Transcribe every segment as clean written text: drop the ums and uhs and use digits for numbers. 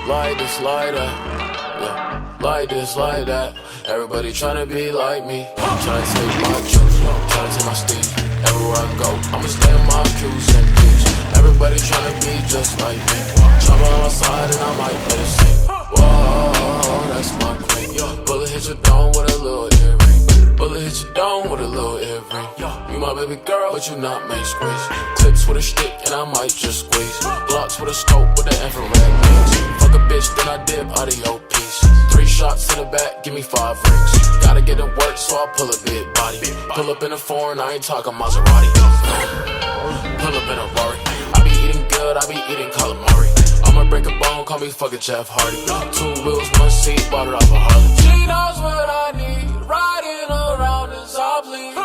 like this, like that. Yeah, like this, like that. Everybody tryna be like me. Tryna take my juice, tryna take my steam. Everywhere I go, I'ma stay on my Q's and P's. Everybody tryna be just like me. Chopper on my side and I might let it sing. Whoa, that's my queen. Bullet hit your dome with a little earring. Bullet hit your dome with a little earring. You my baby girl, but you not main squeeze. Clips with a stick and I might just squeeze. Blocks with a scope with the infrared beams. Fuck a bitch, then I dip out of your piece. 3 shots in the back, give me 5 rings. Gotta get to work, so I pull a big body. Pull up in a foreign, I ain't talking Maserati. Pull up in a Rari. I be eating good, I be eating calamari. I'ma break a bone, call me fucking Jeff Hardy. 2 wheels, 1 seat, bought it off a Harley. She knows what I need, riding around as I bleed.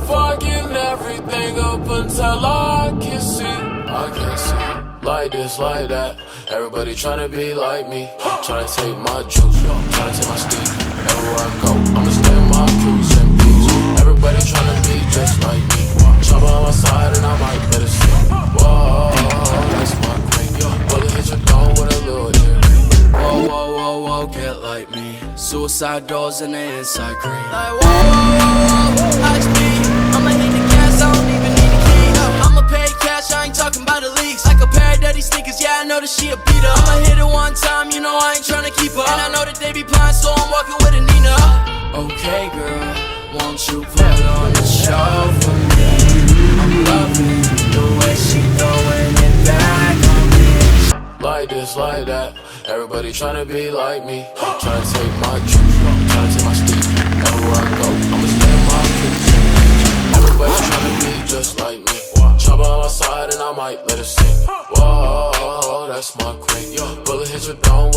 Fucking everything up until I can see. I can't see. Like this, like that. Everybody tryna be like me. Tryna take my juice, tryna take my steam. Everywhere I go, I'ma stay on my Q's and P's. Everybody tryna be just like me. Chopper on my side and I might let it sing. Whoa, that's my queen. Bullet hit your dome with a little earring. Whoa, whoa, whoa, whoa, get like me. Suicide doors in the inside green. Like whoa, whoa, whoa, whoa, watch me. I'ma hit the gas, I don't even need a key. I'ma pay cash, I ain't talking about the leaks. Like a pair of dirty sneakers, yeah, I know that she a beater. I'ma hit it one time, you know I ain't tryna keep her. And I know that they be blind, so I'm walking with a Nina. Okay, girl, won't you put on the show for me? I'm loving the way she throwing it back on me. Like this, like that. Everybody tryna be like me. Tryna take my juice, tryna take my steam. Everywhere I go, I'ma stay on my Q's and P's. Everybody tryna be just like me. Chopper on my side and I might let it sing. Whoa, that's my queen. Bullet hit your dome